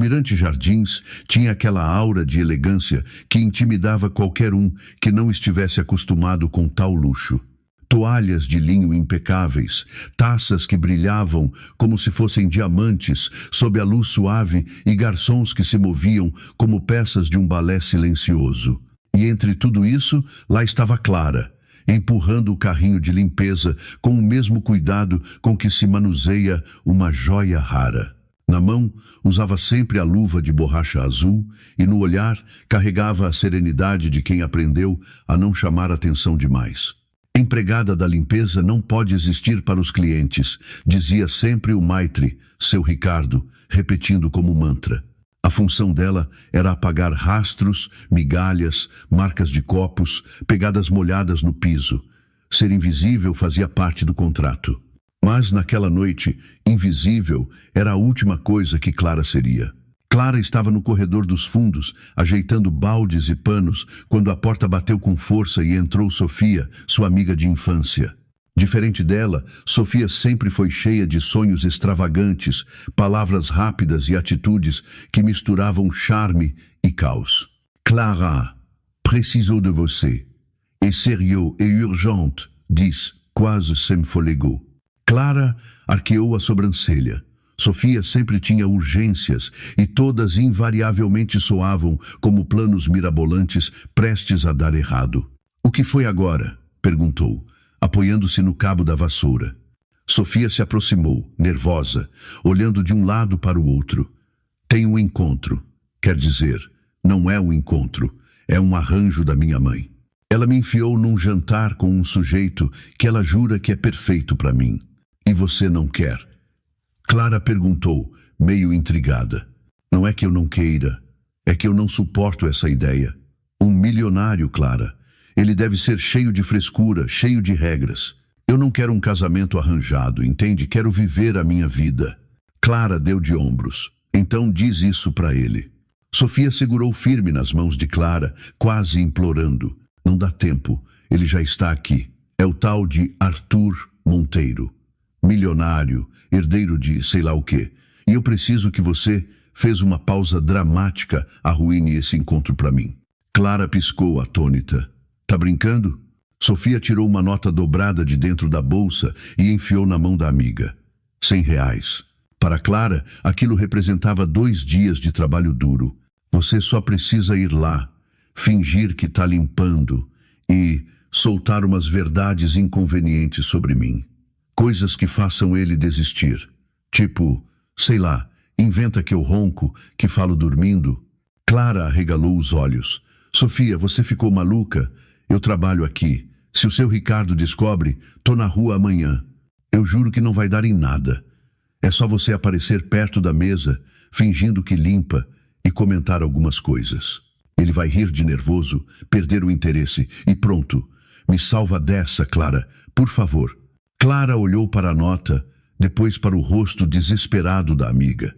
Almirante Jardins tinha aquela aura de elegância que intimidava qualquer um que não estivesse acostumado com tal luxo. Toalhas de linho impecáveis, taças que brilhavam como se fossem diamantes sob a luz suave e garçons que se moviam como peças de um balé silencioso. E entre tudo isso, lá estava Clara, empurrando o carrinho de limpeza com o mesmo cuidado com que se manuseia uma joia rara. Na mão, usava sempre a luva de borracha azul e no olhar carregava a serenidade de quem aprendeu a não chamar atenção demais. Empregada da limpeza não pode existir para os clientes, dizia sempre o maitre, seu Ricardo, repetindo como mantra. A função dela era apagar rastros, migalhas, marcas de copos, pegadas molhadas no piso. Ser invisível fazia parte do contrato. Mas naquela noite, invisível era a última coisa que Clara seria. Clara estava no corredor dos fundos, ajeitando baldes e panos, quando a porta bateu com força e entrou Sofia, sua amiga de infância. Diferente dela, Sofia sempre foi cheia de sonhos extravagantes, palavras rápidas e atitudes que misturavam charme e caos. Clara, preciso de você. É sério e urgente, disse, quase sem fôlego. Clara arqueou a sobrancelha. Sofia sempre tinha urgências e todas invariavelmente soavam como planos mirabolantes prestes a dar errado. O que foi agora? Perguntou, apoiando-se no cabo da vassoura. Sofia se aproximou, nervosa, olhando de um lado para o outro. Tem um encontro. Quer dizer, não é um encontro, é um arranjo da minha mãe. Ela me enfiou num jantar com um sujeito que ela jura que é perfeito para mim. E você não quer? Clara perguntou, meio intrigada. Não é que eu não queira, é que eu não suporto essa ideia. Um milionário, Clara. Ele deve ser cheio de frescura, cheio de regras. Eu não quero um casamento arranjado, entende? Quero viver a minha vida. Clara deu de ombros. Então diz isso para ele. Sofia segurou firme nas mãos de Clara, quase implorando. Não dá tempo, ele já está aqui. É o tal de Arthur Monteiro. Milionário, herdeiro de sei lá o quê. E eu preciso que você fez uma pausa dramática arruine esse encontro para mim. Clara piscou atônita. Tá brincando? Sofia tirou uma nota dobrada de dentro da bolsa e enfiou na mão da amiga. R$100. Para Clara, aquilo representava 2 dias de trabalho duro. Você só precisa ir lá, fingir que tá limpando e soltar umas verdades inconvenientes sobre mim. Coisas que façam ele desistir. Tipo, sei lá, inventa que eu ronco, que falo dormindo. Clara arregalou os olhos. Sofia, você ficou maluca? Eu trabalho aqui. Se o seu Ricardo descobre, tô na rua amanhã. Eu juro que não vai dar em nada. É só você aparecer perto da mesa, fingindo que limpa, e comentar algumas coisas. Ele vai rir de nervoso, perder o interesse, e pronto. Me salva dessa, Clara, por favor. Clara olhou para a nota, depois para o rosto desesperado da amiga.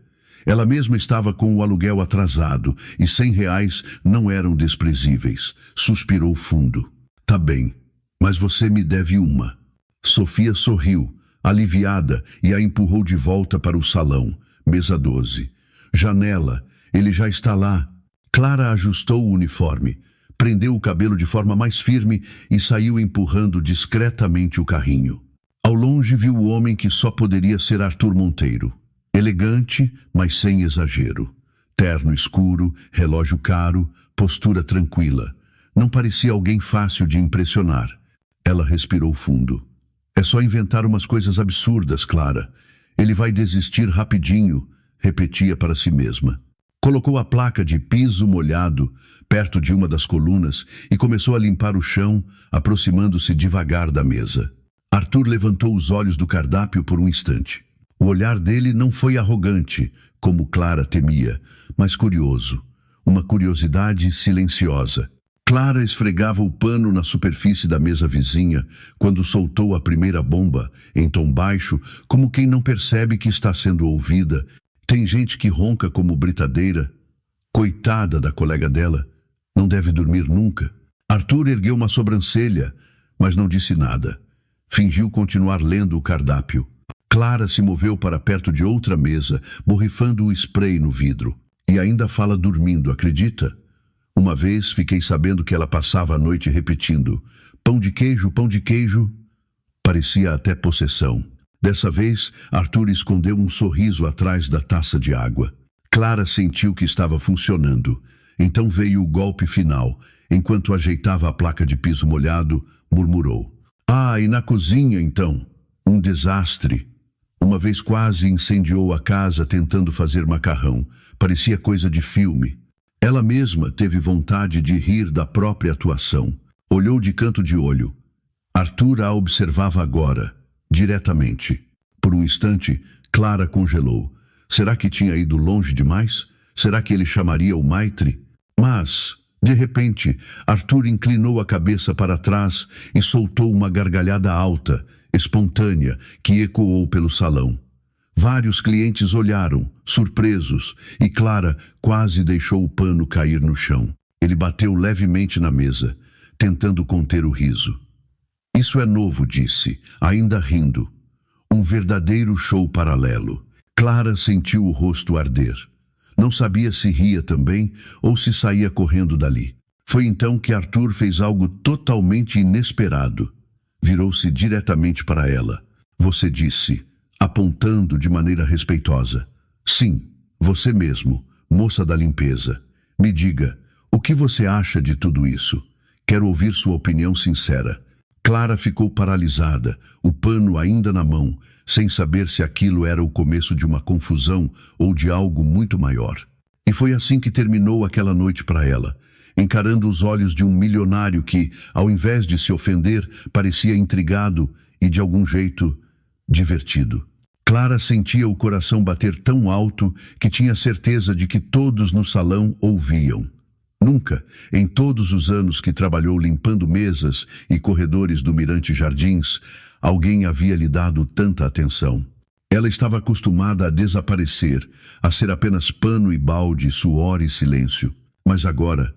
Ela mesma estava com o aluguel atrasado e R$100 não eram desprezíveis. Suspirou fundo. Tá bem, mas você me deve uma. Sofia sorriu, aliviada, e a empurrou de volta para o salão, mesa 12. Janela, ele já está lá. Clara ajustou o uniforme, prendeu o cabelo de forma mais firme e saiu empurrando discretamente o carrinho. Ao longe viu o homem que só poderia ser Arthur Monteiro. Elegante, mas sem exagero. Terno escuro, relógio caro, postura tranquila. Não parecia alguém fácil de impressionar. Ela respirou fundo. É só inventar umas coisas absurdas, Clara. Ele vai desistir rapidinho, repetia para si mesma. Colocou a placa de piso molhado perto de uma das colunas e começou a limpar o chão, aproximando-se devagar da mesa. Arthur levantou os olhos do cardápio por um instante. O olhar dele não foi arrogante, como Clara temia, mas curioso. Uma curiosidade silenciosa. Clara esfregava o pano na superfície da mesa vizinha quando soltou a primeira bomba, em tom baixo, como quem não percebe que está sendo ouvida. Tem gente que ronca como britadeira. Coitada da colega dela. Não deve dormir nunca. Arthur ergueu uma sobrancelha, mas não disse nada. Fingiu continuar lendo o cardápio. Clara se moveu para perto de outra mesa, borrifando o spray no vidro. E ainda fala dormindo, acredita? Uma vez fiquei sabendo que ela passava a noite repetindo: pão de queijo, pão de queijo. Parecia até possessão. Dessa vez, Arthur escondeu um sorriso atrás da taça de água. Clara sentiu que estava funcionando. Então veio o golpe final. Enquanto ajeitava a placa de piso molhado, murmurou: ah, e na cozinha então? Um desastre. Uma vez quase incendiou a casa tentando fazer macarrão. Parecia coisa de filme. Ela mesma teve vontade de rir da própria atuação. Olhou de canto de olho. Arthur a observava agora, diretamente. Por um instante, Clara congelou. Será que tinha ido longe demais? Será que ele chamaria o Maitre? Mas, de repente, Arthur inclinou a cabeça para trás e soltou uma gargalhada alta, espontânea, que ecoou pelo salão. Vários clientes olharam, surpresos, e Clara quase deixou o pano cair no chão. Ele bateu levemente na mesa, tentando conter o riso. Isso é novo, disse, ainda rindo. Um verdadeiro show paralelo. Clara sentiu o rosto arder. Não sabia se ria também ou se saía correndo dali. Foi então que Arthur fez algo totalmente inesperado. Virou-se diretamente para ela. Você disse, apontando de maneira respeitosa. Sim, você mesmo, moça da limpeza. Me diga, o que você acha de tudo isso? Quero ouvir sua opinião sincera. Clara ficou paralisada, o pano ainda na mão, sem saber se aquilo era o começo de uma confusão ou de algo muito maior. E foi assim que terminou aquela noite para ela, encarando os olhos de um milionário que, ao invés de se ofender, parecia intrigado e, de algum jeito, divertido. Clara sentia o coração bater tão alto que tinha certeza de que todos no salão ouviam. Nunca, em todos os anos que trabalhou limpando mesas e corredores do Mirante Jardins, alguém havia lhe dado tanta atenção. Ela estava acostumada a desaparecer, a ser apenas pano e balde, suor e silêncio. Mas agora,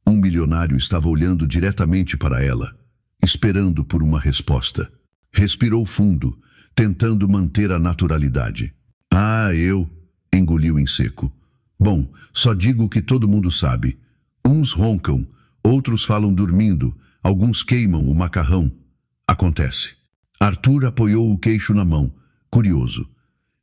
um milionário estava olhando diretamente para ela, esperando por uma resposta. Respirou fundo, tentando manter a naturalidade. Ah, eu... engoliu em seco. Bom, só digo o que todo mundo sabe. Uns roncam, outros falam dormindo, alguns queimam o macarrão. Acontece. Arthur apoiou o queixo na mão, curioso.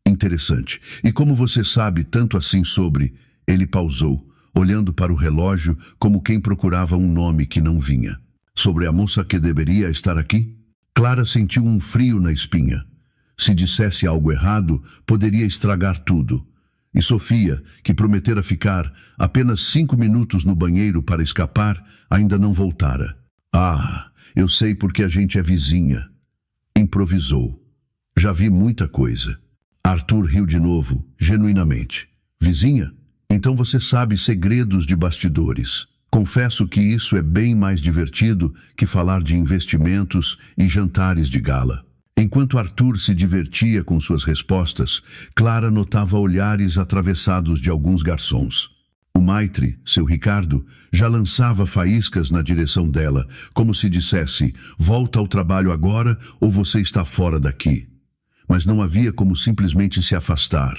Interessante. E como você sabe tanto assim sobre... Ele pausou, olhando para o relógio como quem procurava um nome que não vinha. Sobre a moça que deveria estar aqui? Clara sentiu um frio na espinha. Se dissesse algo errado, poderia estragar tudo. E Sofia, que prometera ficar apenas 5 minutos no banheiro para escapar, ainda não voltara. Ah, eu sei porque a gente é vizinha. Improvisou. Já vi muita coisa. Arthur riu de novo, genuinamente. Vizinha? Então você sabe segredos de bastidores. Confesso que isso é bem mais divertido que falar de investimentos e jantares de gala. Enquanto Arthur se divertia com suas respostas, Clara notava olhares atravessados de alguns garçons. O Maitre, seu Ricardo, já lançava faíscas na direção dela, como se dissesse: volta ao trabalho agora ou você está fora daqui. Mas não havia como simplesmente se afastar.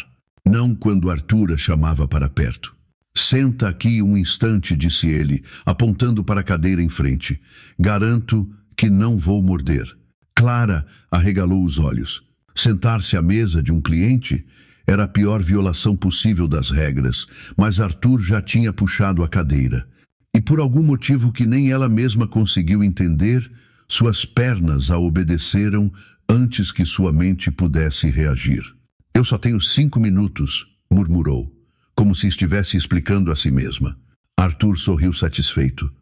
Não quando Arthur a chamava para perto. Senta aqui um instante, disse ele, apontando para a cadeira em frente. Garanto que não vou morder. Clara arregalou os olhos. Sentar-se à mesa de um cliente era a pior violação possível das regras, mas Arthur já tinha puxado a cadeira. E por algum motivo que nem ela mesma conseguiu entender, suas pernas a obedeceram antes que sua mente pudesse reagir. Eu só tenho 5 minutos, murmurou, como se estivesse explicando a si mesma. Arthur sorriu satisfeito.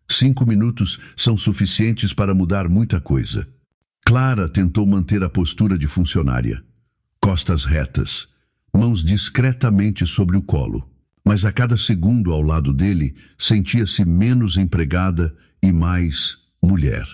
5 minutos são suficientes para mudar muita coisa. Clara tentou manter a postura de funcionária. Costas retas, mãos discretamente sobre o colo. Mas a cada segundo ao lado dele, sentia-se menos empregada e mais mulher.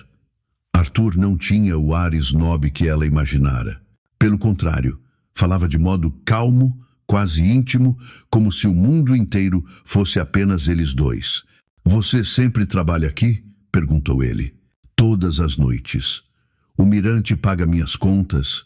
Arthur não tinha o ar snob que ela imaginara. Pelo contrário, falava de modo calmo, quase íntimo, como se o mundo inteiro fosse apenas eles dois. Você sempre trabalha aqui? Perguntou ele. Todas as noites. O Mirante paga minhas contas?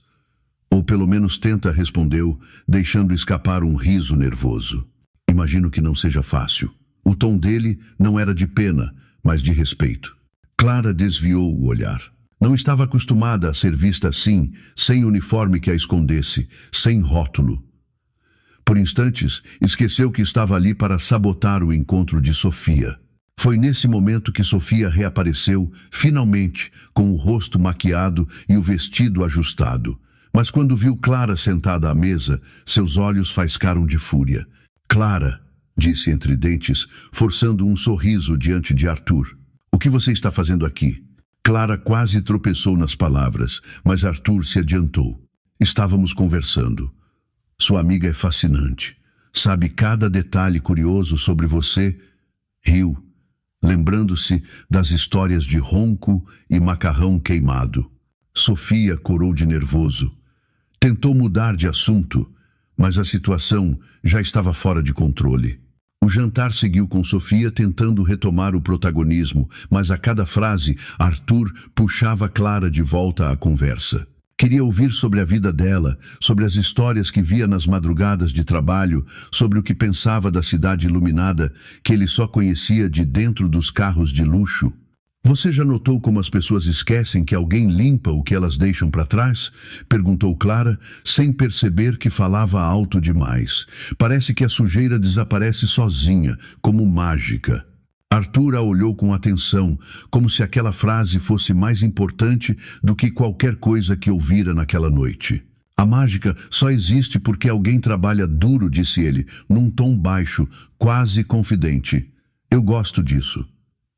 Ou pelo menos tenta, respondeu, deixando escapar um riso nervoso. Imagino que não seja fácil. O tom dele não era de pena, mas de respeito. Clara desviou o olhar. Não estava acostumada a ser vista assim, sem uniforme que a escondesse, sem rótulo. Por instantes, esqueceu que estava ali para sabotar o encontro de Sofia. Foi nesse momento que Sofia reapareceu, finalmente, com o rosto maquiado e o vestido ajustado. Mas quando viu Clara sentada à mesa, seus olhos faiscaram de fúria. Clara, disse entre dentes, forçando um sorriso diante de Arthur. O que você está fazendo aqui? Clara quase tropeçou nas palavras, mas Arthur se adiantou. Estávamos conversando. Sua amiga é fascinante. Sabe cada detalhe curioso sobre você. Riu, lembrando-se das histórias de ronco e macarrão queimado. Sofia corou de nervoso. Tentou mudar de assunto, mas a situação já estava fora de controle. O jantar seguiu com Sofia tentando retomar o protagonismo, mas a cada frase, Arthur puxava Clara de volta à conversa. Queria ouvir sobre a vida dela, sobre as histórias que via nas madrugadas de trabalho, sobre o que pensava da cidade iluminada, que ele só conhecia de dentro dos carros de luxo. Você já notou como as pessoas esquecem que alguém limpa o que elas deixam para trás? Perguntou Clara, sem perceber que falava alto demais. Parece que a sujeira desaparece sozinha, como mágica. Arthur a olhou com atenção, como se aquela frase fosse mais importante do que qualquer coisa que ouvira naquela noite. A mágica só existe porque alguém trabalha duro, disse ele, num tom baixo, quase confidente. Eu gosto disso.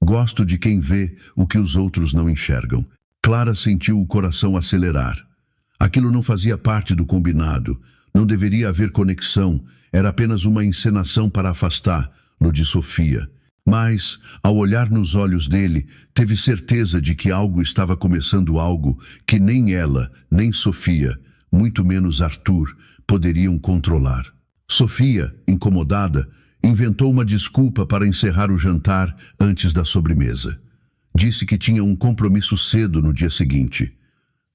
Gosto de quem vê o que os outros não enxergam. Clara sentiu o coração acelerar. Aquilo não fazia parte do combinado. Não deveria haver conexão. Era apenas uma encenação para afastá-lo de Sofia. Mas, ao olhar nos olhos dele, teve certeza de que algo estava começando, algo que nem ela, nem Sofia, muito menos Arthur, poderiam controlar. Sofia, incomodada, inventou uma desculpa para encerrar o jantar antes da sobremesa. Disse que tinha um compromisso cedo no dia seguinte.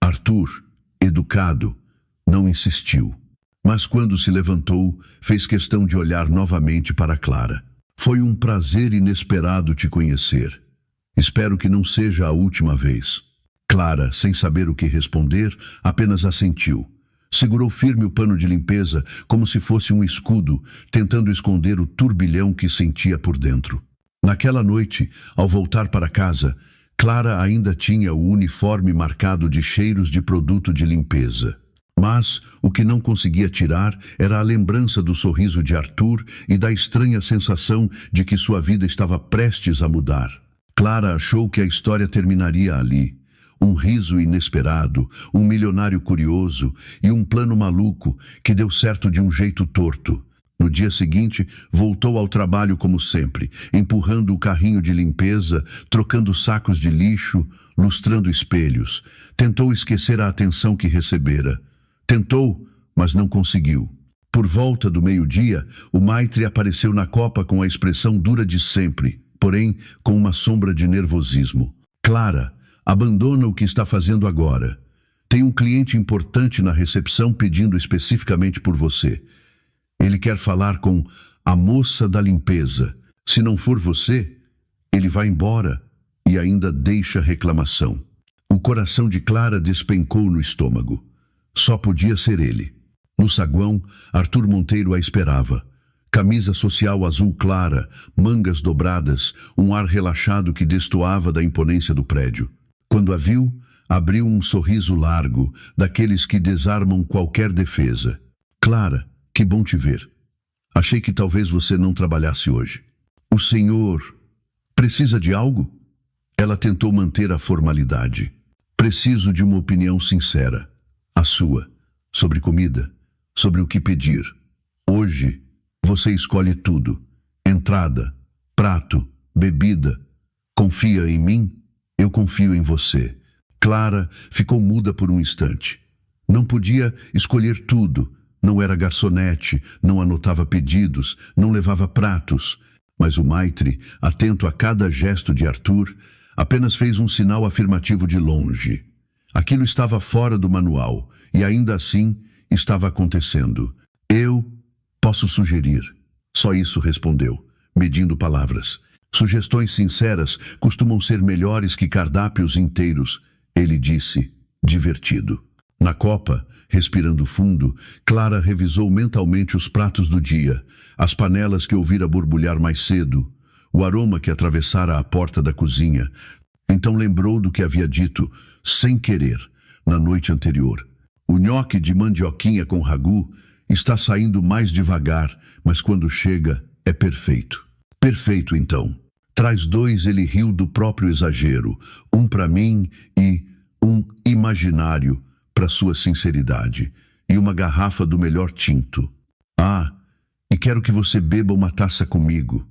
Arthur, educado, não insistiu. Mas quando se levantou, fez questão de olhar novamente para Clara. Foi um prazer inesperado te conhecer. Espero que não seja a última vez. Clara, sem saber o que responder, apenas assentiu. Segurou firme o pano de limpeza, como se fosse um escudo, tentando esconder o turbilhão que sentia por dentro. Naquela noite, ao voltar para casa, Clara ainda tinha o uniforme marcado de cheiros de produto de limpeza. Mas o que não conseguia tirar era a lembrança do sorriso de Arthur e da estranha sensação de que sua vida estava prestes a mudar. Clara achou que a história terminaria ali. Um riso inesperado, um milionário curioso e um plano maluco que deu certo de um jeito torto. No dia seguinte, voltou ao trabalho como sempre, empurrando o carrinho de limpeza, trocando sacos de lixo, lustrando espelhos. Tentou esquecer a atenção que recebera. Tentou, mas não conseguiu. Por volta do meio-dia, o Maitre apareceu na copa com a expressão dura de sempre, porém com uma sombra de nervosismo. Clara, abandona o que está fazendo agora. Tem um cliente importante na recepção pedindo especificamente por você. Ele quer falar com a moça da limpeza. Se não for você, ele vai embora e ainda deixa reclamação. O coração de Clara despencou no estômago. Só podia ser ele. No saguão, Arthur Monteiro a esperava. Camisa social azul clara, mangas dobradas, um ar relaxado que destoava da imponência do prédio. Quando a viu, abriu um sorriso largo, daqueles que desarmam qualquer defesa. Clara, que bom te ver. Achei que talvez você não trabalhasse hoje. O senhor precisa de algo? Ela tentou manter a formalidade. Preciso de uma opinião sincera. A sua. Sobre comida. Sobre o que pedir. Hoje, você escolhe tudo. Entrada, prato, bebida. Confia em mim? Eu confio em você. Clara ficou muda por um instante. Não podia escolher tudo. Não era garçonete, não anotava pedidos, não levava pratos. Mas o Maitre, atento a cada gesto de Arthur, apenas fez um sinal afirmativo de longe. Aquilo estava fora do manual, e ainda assim estava acontecendo. Eu posso sugerir. Só isso respondeu, medindo palavras. Sugestões sinceras costumam ser melhores que cardápios inteiros, ele disse, divertido. Na copa, respirando fundo, Clara revisou mentalmente os pratos do dia, as panelas que ouvira borbulhar mais cedo, o aroma que atravessara a porta da cozinha. Então lembrou do que havia dito, sem querer, na noite anterior. O nhoque de mandioquinha com ragu está saindo mais devagar, mas quando chega, é perfeito. Perfeito, então. Traz dois, ele riu do próprio exagero, um para mim e um imaginário para sua sinceridade, e uma garrafa do melhor tinto. Ah, e quero que você beba uma taça comigo.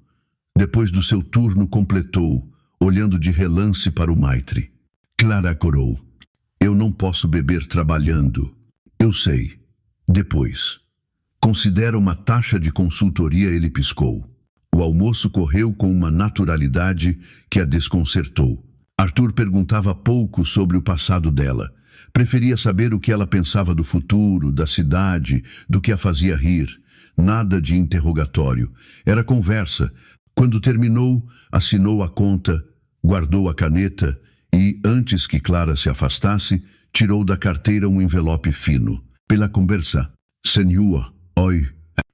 Depois do seu turno, completou, olhando de relance para o maitre. Clara corou. Eu não posso beber trabalhando. Eu sei. Depois. Considera uma taxa de consultoria, ele piscou. O almoço correu com uma naturalidade que a desconcertou. Arthur perguntava pouco sobre o passado dela. Preferia saber o que ela pensava do futuro, da cidade, do que a fazia rir. Nada de interrogatório. Era conversa. Quando terminou, assinou a conta, guardou a caneta e, antes que Clara se afastasse, tirou da carteira um envelope fino. Pela conversa, senhor, oi,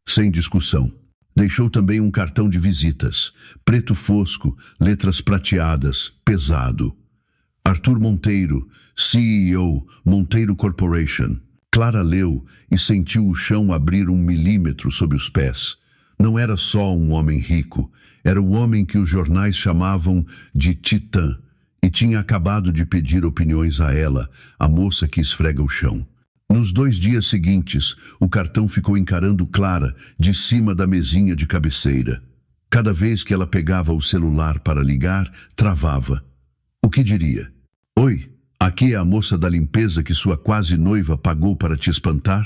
sem discussão. Deixou também um cartão de visitas, preto fosco, letras prateadas, pesado. Arthur Monteiro, CEO, Monteiro Corporation. Clara leu e sentiu o chão abrir 1 milímetro sob os pés. Não era só um homem rico, era o homem que os jornais chamavam de titã, e tinha acabado de pedir opiniões a ela, a moça que esfrega o chão. Nos 2 dias seguintes, o cartão ficou encarando Clara de cima da mesinha de cabeceira. Cada vez que ela pegava o celular para ligar, travava. O que diria? Oi, aqui é a moça da limpeza que sua quase noiva pagou para te espantar?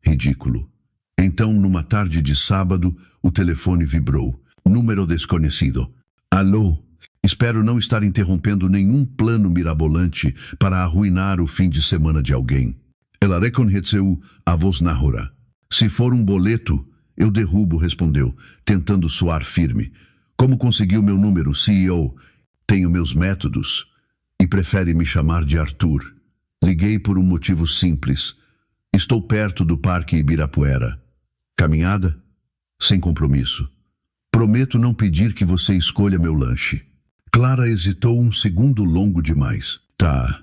Ridículo. Então, numa tarde de sábado, o telefone vibrou. Número desconhecido. Alô? Espero não estar interrompendo nenhum plano mirabolante para arruinar o fim de semana de alguém. Ela reconheceu a voz nahora. Se for um boleto, eu derrubo, respondeu, tentando soar firme. Como conseguiu meu número, CEO? Tenho meus métodos. E prefere me chamar de Arthur. Liguei por um motivo simples. Estou perto do Parque Ibirapuera. Caminhada? Sem compromisso. Prometo não pedir que você escolha meu lanche. Clara hesitou um segundo longo demais. Tá.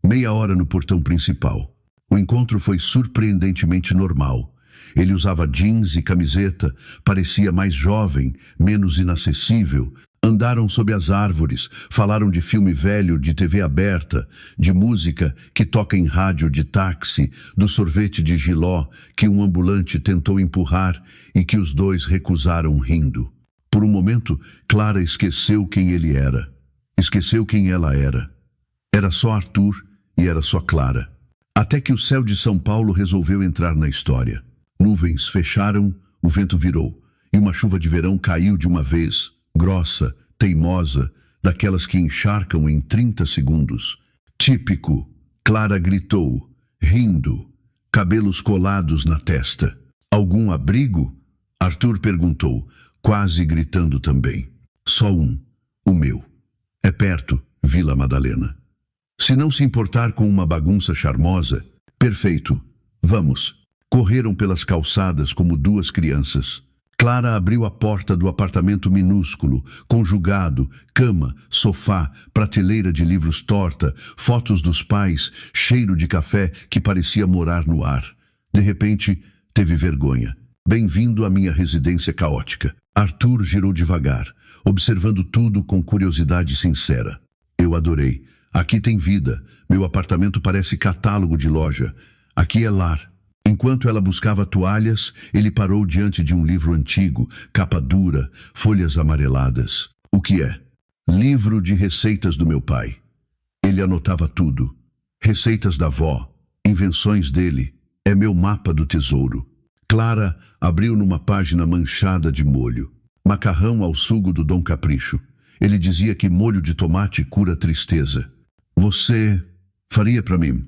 Meia hora no portão principal. O encontro foi surpreendentemente normal. Ele usava jeans e camiseta, parecia mais jovem, menos inacessível. Andaram sob as árvores, falaram de filme velho, de TV aberta, de música que toca em rádio de táxi, do sorvete de jiló que um ambulante tentou empurrar e que os dois recusaram rindo. Por um momento, Clara esqueceu quem ele era. Esqueceu quem ela era. Era só Arthur e era só Clara. Até que o céu de São Paulo resolveu entrar na história. Nuvens fecharam, o vento virou, e uma chuva de verão caiu de uma vez, grossa, teimosa, daquelas que encharcam em 30 segundos. Típico, Clara gritou, rindo, cabelos colados na testa. Algum abrigo? Arthur perguntou, quase gritando também. Só um, o meu. É perto, Vila Madalena. Se não se importar com uma bagunça charmosa, perfeito, vamos. Correram pelas calçadas como 2 crianças. Clara abriu a porta do apartamento minúsculo, conjugado, cama, sofá, prateleira de livros torta, fotos dos pais, cheiro de café que parecia morar no ar. De repente, teve vergonha. Bem-vindo à minha residência caótica. Arthur girou devagar, observando tudo com curiosidade sincera. Eu adorei. Aqui tem vida. Meu apartamento parece catálogo de loja. Aqui é lar. Enquanto ela buscava toalhas, ele parou diante de um livro antigo, capa dura, folhas amareladas. O que é? Livro de receitas do meu pai. Ele anotava tudo. Receitas da avó, invenções dele. É meu mapa do tesouro. Clara abriu numa página manchada de molho. Macarrão ao sugo do Dom Capricho. Ele dizia que molho de tomate cura tristeza. Você faria para mim?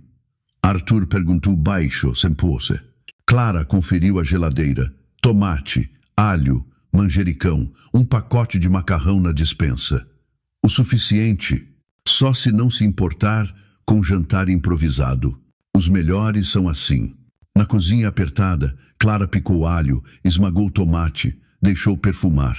Arthur perguntou baixo, sem pose. Clara conferiu a geladeira. Tomate, alho, manjericão, um pacote de macarrão na despensa. O suficiente, só se não se importar com jantar improvisado. Os melhores são assim. Na cozinha apertada, Clara picou alho, esmagou tomate, deixou perfumar.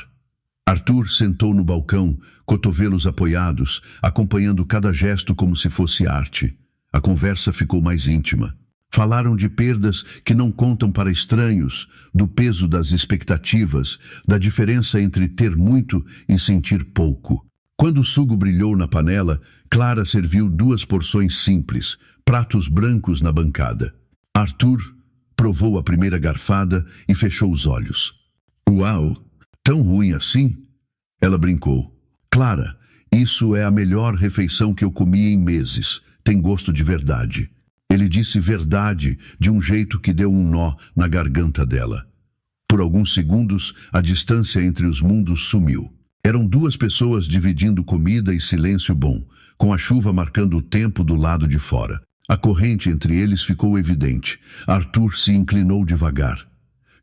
Arthur sentou no balcão, cotovelos apoiados, acompanhando cada gesto como se fosse arte. A conversa ficou mais íntima. Falaram de perdas que não contam para estranhos, do peso das expectativas, da diferença entre ter muito e sentir pouco. Quando o sugo brilhou na panela, Clara serviu 2 porções simples, pratos brancos na bancada. Arthur provou a primeira garfada e fechou os olhos. Uau! Tão ruim assim? Ela brincou. Clara, isso é a melhor refeição que eu comi em meses. Tem gosto de verdade. Ele disse verdade de um jeito que deu um nó na garganta dela. Por alguns segundos, a distância entre os mundos sumiu. Eram 2 pessoas dividindo comida e silêncio bom, com a chuva marcando o tempo do lado de fora. A corrente entre eles ficou evidente. Arthur se inclinou devagar.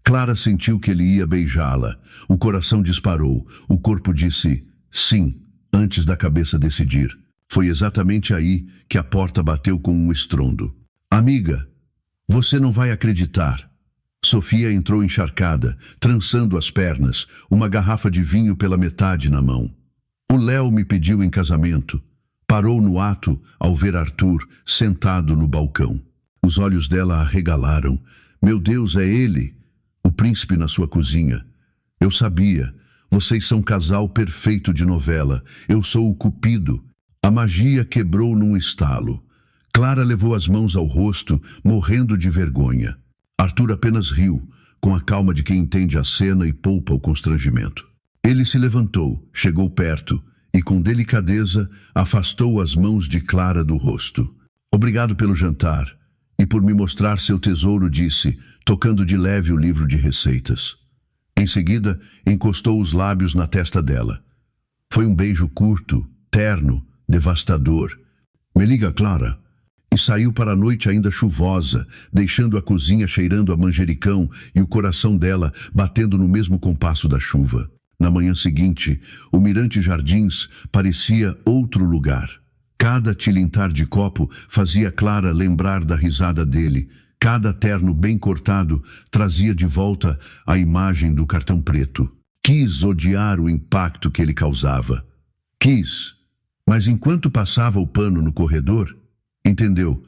Clara sentiu que ele ia beijá-la. O coração disparou. O corpo disse sim, antes da cabeça decidir. Foi exatamente aí que a porta bateu com um estrondo. Amiga, você não vai acreditar. Sofia entrou encharcada, trançando as pernas, uma garrafa de vinho pela metade na mão. O Léo me pediu em casamento. Parou no ato ao ver Arthur sentado no balcão. Os olhos dela arregalaram. Meu Deus, é ele, o príncipe na sua cozinha. Eu sabia. Vocês são casal perfeito de novela. Eu sou o Cupido. A magia quebrou num estalo. Clara levou as mãos ao rosto, morrendo de vergonha. Arthur apenas riu, com a calma de quem entende a cena e poupa o constrangimento. Ele se levantou, chegou perto e, com delicadeza, afastou as mãos de Clara do rosto. Obrigado pelo jantar e por me mostrar seu tesouro, disse, tocando de leve o livro de receitas. Em seguida, encostou os lábios na testa dela. Foi um beijo curto, terno, devastador. Me liga, Clara. E saiu para a noite ainda chuvosa, deixando a cozinha cheirando a manjericão e o coração dela batendo no mesmo compasso da chuva. Na manhã seguinte, o Mirante Jardins parecia outro lugar. Cada tilintar de copo fazia Clara lembrar da risada dele. Cada terno bem cortado trazia de volta a imagem do cartão preto. Quis odiar o impacto que ele causava. Quis. Mas enquanto passava o pano no corredor, entendeu?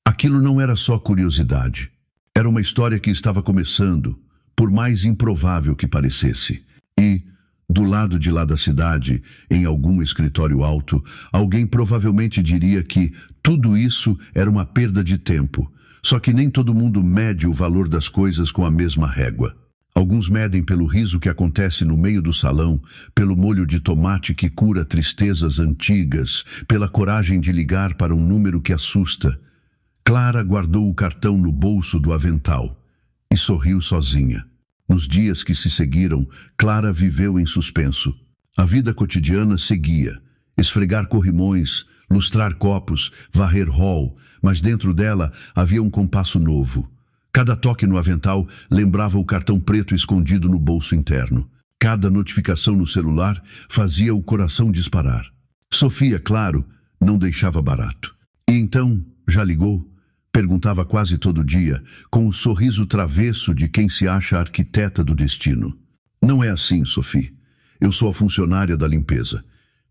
Aquilo não era só curiosidade. Era uma história que estava começando, por mais improvável que parecesse. E, do lado de lá da cidade, em algum escritório alto, alguém provavelmente diria que tudo isso era uma perda de tempo. Só que nem todo mundo mede o valor das coisas com a mesma régua. Alguns medem pelo riso que acontece no meio do salão, pelo molho de tomate que cura tristezas antigas, pela coragem de ligar para um número que assusta. Clara guardou o cartão no bolso do avental e sorriu sozinha. Nos dias que se seguiram, Clara viveu em suspenso. A vida cotidiana seguia. Esfregar corrimões, lustrar copos, varrer hall, mas dentro dela havia um compasso novo. Cada toque no avental lembrava o cartão preto escondido no bolso interno. Cada notificação no celular fazia o coração disparar. Sofia, claro, não deixava barato. E então, já ligou? Perguntava quase todo dia, com o sorriso travesso de quem se acha arquiteta do destino. Não é assim, Sophie. Eu sou a funcionária da limpeza.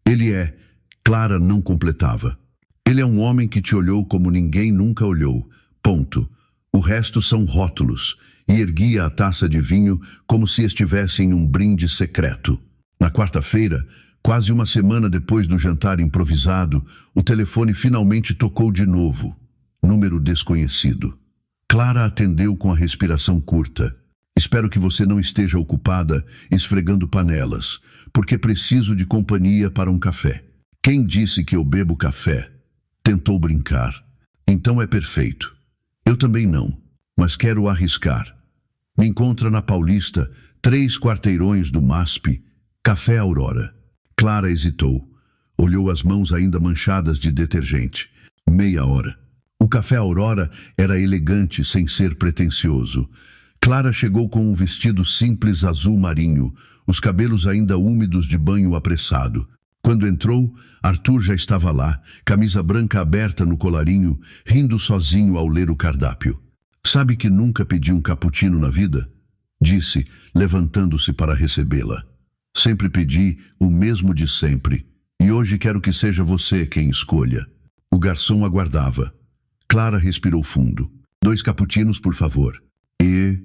Ele é... Clara não completava. Ele é um homem que te olhou como ninguém nunca olhou. Ponto. O resto são rótulos, e erguia a taça de vinho como se estivesse em um brinde secreto. Na quarta-feira, quase uma semana depois do jantar improvisado, o telefone finalmente tocou de novo. Número desconhecido. Clara atendeu com a respiração curta. Espero que você não esteja ocupada esfregando panelas, porque preciso de companhia para um café. Quem disse que eu bebo café? Tentou brincar. Então é perfeito. Eu também não, mas quero arriscar. Me encontra na Paulista, 3 quarteirões do MASP, Café Aurora. Clara hesitou. Olhou as mãos ainda manchadas de detergente. Meia hora. O Café Aurora era elegante sem ser pretensioso. Clara chegou com um vestido simples azul marinho, os cabelos ainda úmidos de banho apressado. Quando entrou, Arthur já estava lá, camisa branca aberta no colarinho, rindo sozinho ao ler o cardápio. Sabe que nunca pedi um cappuccino na vida? Disse, levantando-se para recebê-la. Sempre pedi o mesmo de sempre, e hoje quero que seja você quem escolha. O garçom aguardava. Clara respirou fundo. 2 cappuccinos, por favor. E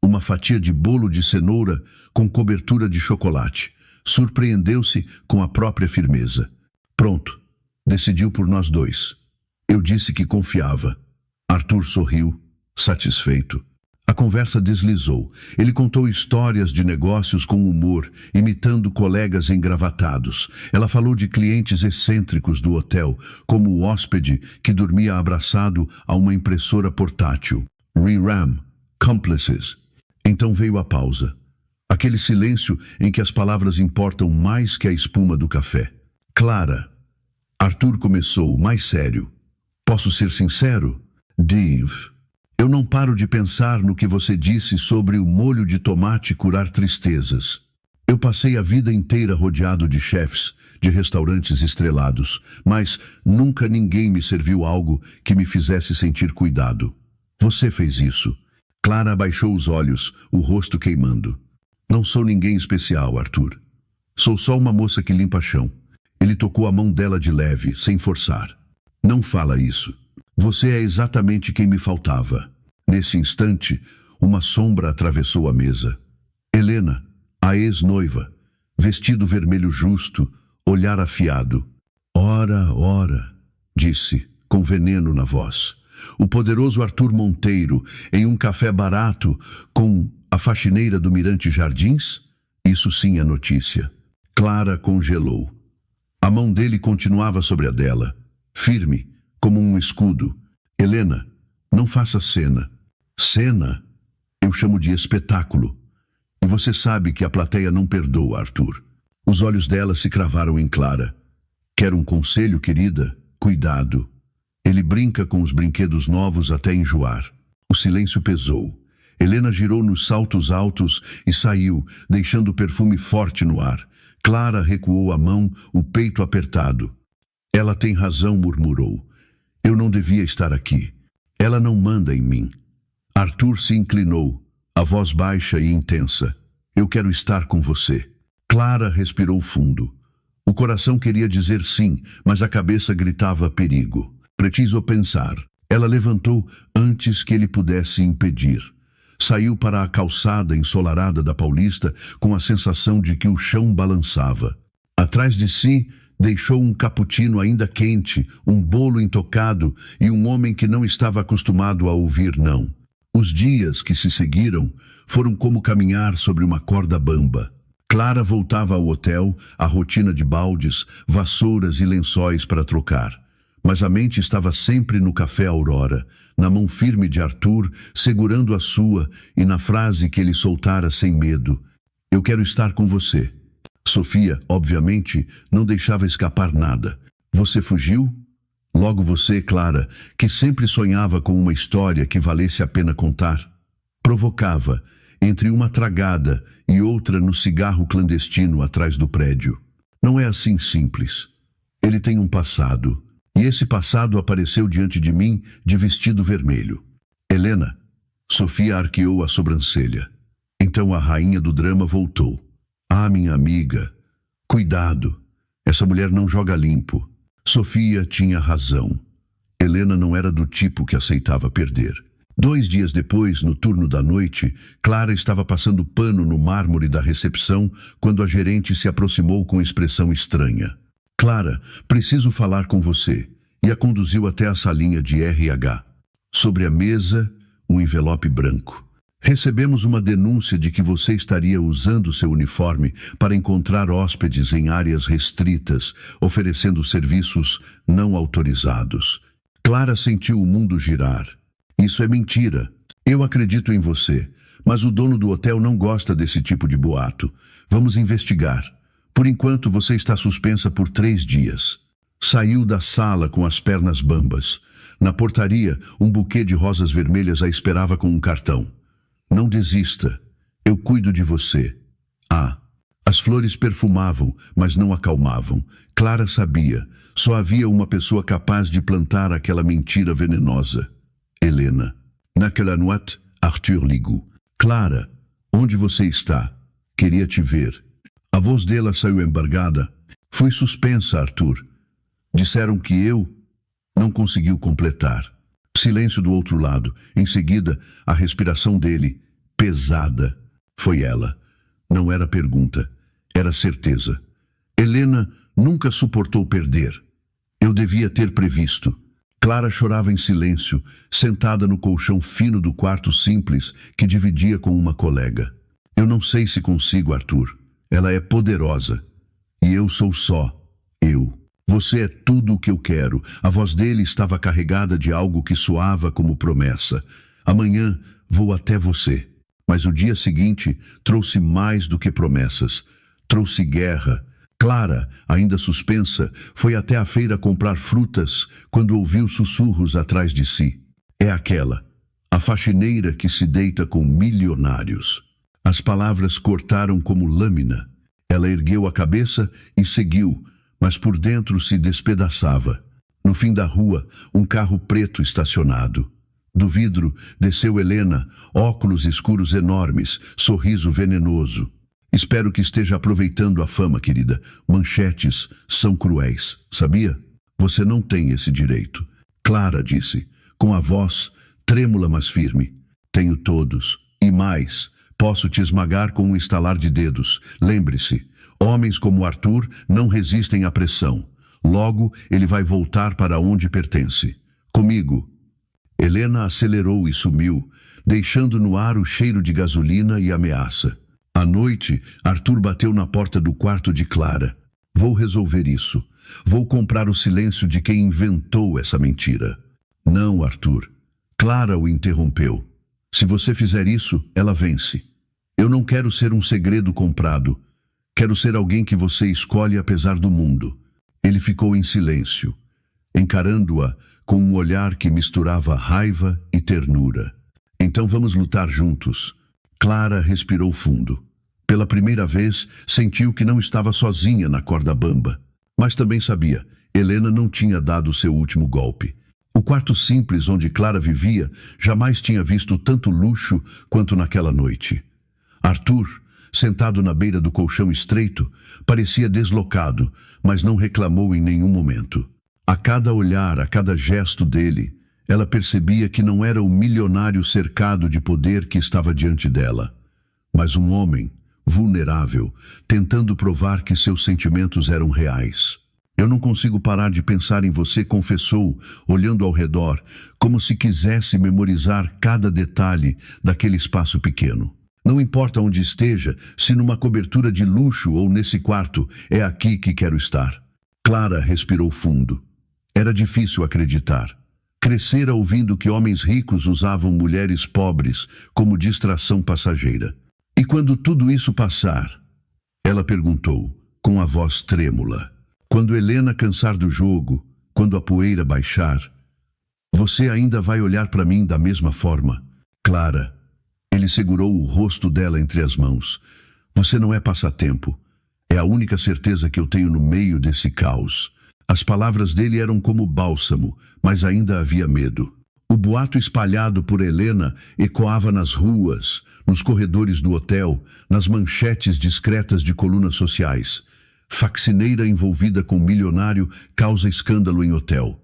uma fatia de bolo de cenoura com cobertura de chocolate. Surpreendeu-se com a própria firmeza. Pronto, decidiu por nós 2. Eu disse que confiava. Arthur sorriu, satisfeito. A conversa deslizou. Ele contou histórias de negócios com humor, imitando colegas engravatados. Ela falou de clientes excêntricos do hotel, como o hóspede que dormia abraçado a uma impressora portátil. Re-Ram, cúmplices. Então veio a pausa. Aquele silêncio em que as palavras importam mais que a espuma do café. Clara. Arthur começou, mais sério. Posso ser sincero? Dave, eu não paro de pensar no que você disse sobre o molho de tomate curar tristezas. Eu passei a vida inteira rodeado de chefes, de restaurantes estrelados, mas nunca ninguém me serviu algo que me fizesse sentir cuidado. Você fez isso. Clara abaixou os olhos, o rosto queimando. Não sou ninguém especial, Arthur. Sou só uma moça que limpa chão. Ele tocou a mão dela de leve, sem forçar. Não fala isso. Você é exatamente quem me faltava. Nesse instante, uma sombra atravessou a mesa. Helena, a ex-noiva, vestido vermelho justo, olhar afiado. Ora, ora, disse, com veneno na voz. O poderoso Arthur Monteiro, em um café barato, com a faxineira do Mirante Jardins? Isso sim é notícia. Clara congelou. A mão dele continuava sobre a dela, firme, como um escudo. Helena, não faça cena. Cena? Eu chamo de espetáculo. E você sabe que a plateia não perdoa, Arthur. Os olhos dela se cravaram em Clara. Quer um conselho, querida? Cuidado. Ele brinca com os brinquedos novos até enjoar. O silêncio pesou. Helena girou nos saltos altos e saiu, deixando o perfume forte no ar. Clara recuou a mão, o peito apertado. Ela tem razão, murmurou. Eu não devia estar aqui. Ela não manda em mim. Arthur se inclinou, a voz baixa e intensa. Eu quero estar com você. Clara respirou fundo. O coração queria dizer sim, mas a cabeça gritava perigo. Preciso pensar. Ela levantou antes que ele pudesse impedir. Saiu para a calçada ensolarada da Paulista com a sensação de que o chão balançava. Atrás de si, deixou um cappuccino ainda quente, um bolo intocado e um homem que não estava acostumado a ouvir não. Os dias que se seguiram foram como caminhar sobre uma corda bamba. Clara voltava ao hotel, a rotina de baldes, vassouras e lençóis para trocar. Mas a mente estava sempre no Café Aurora, na mão firme de Arthur, segurando a sua e na frase que ele soltara sem medo. Eu quero estar com você. Sofia, obviamente, não deixava escapar nada. Você fugiu? Logo você, Clara, que sempre sonhava com uma história que valesse a pena contar. Provocava, entre uma tragada e outra no cigarro clandestino atrás do prédio. Não é assim simples. Ele tem um passado. E esse passado apareceu diante de mim de vestido vermelho. Helena, Sofia arqueou a sobrancelha. Então a rainha do drama voltou. Ah, minha amiga, cuidado, essa mulher não joga limpo. Sofia tinha razão. Helena não era do tipo que aceitava perder. 2 dias depois, no turno da noite, Clara estava passando pano no mármore da recepção quando a gerente se aproximou com expressão estranha. Clara, preciso falar com você. E a conduziu até a salinha de RH. Sobre a mesa, um envelope branco. Recebemos uma denúncia de que você estaria usando seu uniforme para encontrar hóspedes em áreas restritas, oferecendo serviços não autorizados. Clara sentiu o mundo girar. Isso é mentira. Eu acredito em você, mas o dono do hotel não gosta desse tipo de boato. Vamos investigar. Por enquanto, você está suspensa por 3 dias. Saiu da sala com as pernas bambas. Na portaria, um buquê de rosas vermelhas a esperava com um cartão. Não desista. Eu cuido de você. Ah, as flores perfumavam, mas não acalmavam. Clara sabia. Só havia uma pessoa capaz de plantar aquela mentira venenosa. Helena. Naquela noite, Arthur ligou. Clara, onde você está? Queria te ver. A voz dela saiu embargada. Foi suspensa, Arthur. Disseram que eu... Não conseguiu completar. Silêncio do outro lado. Em seguida, a respiração dele, pesada. Foi ela. Não era pergunta. Era certeza. Helena nunca suportou perder. Eu devia ter previsto. Clara chorava em silêncio, sentada no colchão fino do quarto simples que dividia com uma colega. Eu não sei se consigo, Arthur. Ela é poderosa. E eu sou só eu. Você é tudo o que eu quero. A voz dele estava carregada de algo que soava como promessa. Amanhã vou até você. Mas o dia seguinte trouxe mais do que promessas. Trouxe guerra. Clara, ainda suspensa, foi até a feira comprar frutas quando ouviu sussurros atrás de si. É aquela, a faxineira que se deita com milionários. As palavras cortaram como lâmina. Ela ergueu a cabeça e seguiu, mas por dentro se despedaçava. No fim da rua, um carro preto estacionado. Do vidro desceu Helena, óculos escuros enormes, sorriso venenoso. Espero que esteja aproveitando a fama, querida. Manchetes são cruéis, sabia? Você não tem esse direito. Clara disse, com a voz trêmula mas firme. Tenho todos, e mais, posso te esmagar com um estalar de dedos. Lembre-se, homens como Arthur não resistem à pressão. Logo, ele vai voltar para onde pertence. Comigo. Helena acelerou e sumiu, deixando no ar o cheiro de gasolina e ameaça. À noite, Arthur bateu na porta do quarto de Clara. Vou resolver isso. Vou comprar o silêncio de quem inventou essa mentira. Não, Arthur. Clara o interrompeu. Se você fizer isso, ela vence. Eu não quero ser um segredo comprado. Quero ser alguém que você escolhe apesar do mundo. Ele ficou em silêncio, encarando-a com um olhar que misturava raiva e ternura. Então vamos lutar juntos. Clara respirou fundo. Pela primeira vez, sentiu que não estava sozinha na corda bamba. Mas também sabia, Helena não tinha dado seu último golpe. O quarto simples onde Clara vivia jamais tinha visto tanto luxo quanto naquela noite. Arthur, sentado na beira do colchão estreito, parecia deslocado, mas não reclamou em nenhum momento. A cada olhar, a cada gesto dele, ela percebia que não era o milionário cercado de poder que estava diante dela, mas um homem vulnerável, tentando provar que seus sentimentos eram reais. Eu não consigo parar de pensar em você, confessou, olhando ao redor, como se quisesse memorizar cada detalhe daquele espaço pequeno. Não importa onde esteja, se numa cobertura de luxo ou nesse quarto, é aqui que quero estar. Clara respirou fundo. Era difícil acreditar. Crescera ouvindo que homens ricos usavam mulheres pobres como distração passageira. E quando tudo isso passar? Ela perguntou, com a voz trêmula. Quando Helena cansar do jogo, quando a poeira baixar, você ainda vai olhar para mim da mesma forma? Clara. Ele segurou o rosto dela entre as mãos. Você não é passatempo. É a única certeza que eu tenho no meio desse caos. As palavras dele eram como bálsamo, mas ainda havia medo. O boato espalhado por Helena ecoava nas ruas, nos corredores do hotel, nas manchetes discretas de colunas sociais. Faxineira envolvida com milionário causa escândalo em hotel.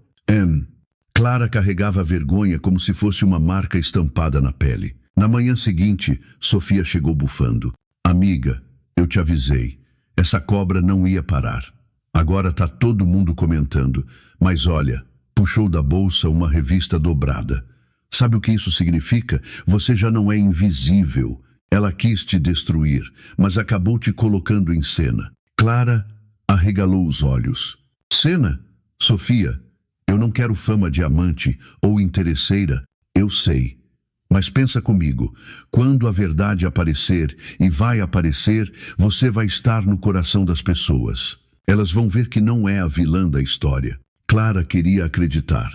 Clara carregava a vergonha como se fosse uma marca estampada na pele. Na manhã seguinte, Sofia chegou bufando. Amiga, eu te avisei. Essa cobra não ia parar. Agora tá todo mundo comentando. Mas olha, puxou da bolsa uma revista dobrada. Sabe o que isso significa? Você já não é invisível. Ela quis te destruir, mas acabou te colocando em cena. Clara arregalou os olhos. Cena? Sofia, eu não quero fama de amante ou interesseira, eu sei. Mas pensa comigo, quando a verdade aparecer, e vai aparecer, você vai estar no coração das pessoas. Elas vão ver que não é a vilã da história. Clara queria acreditar,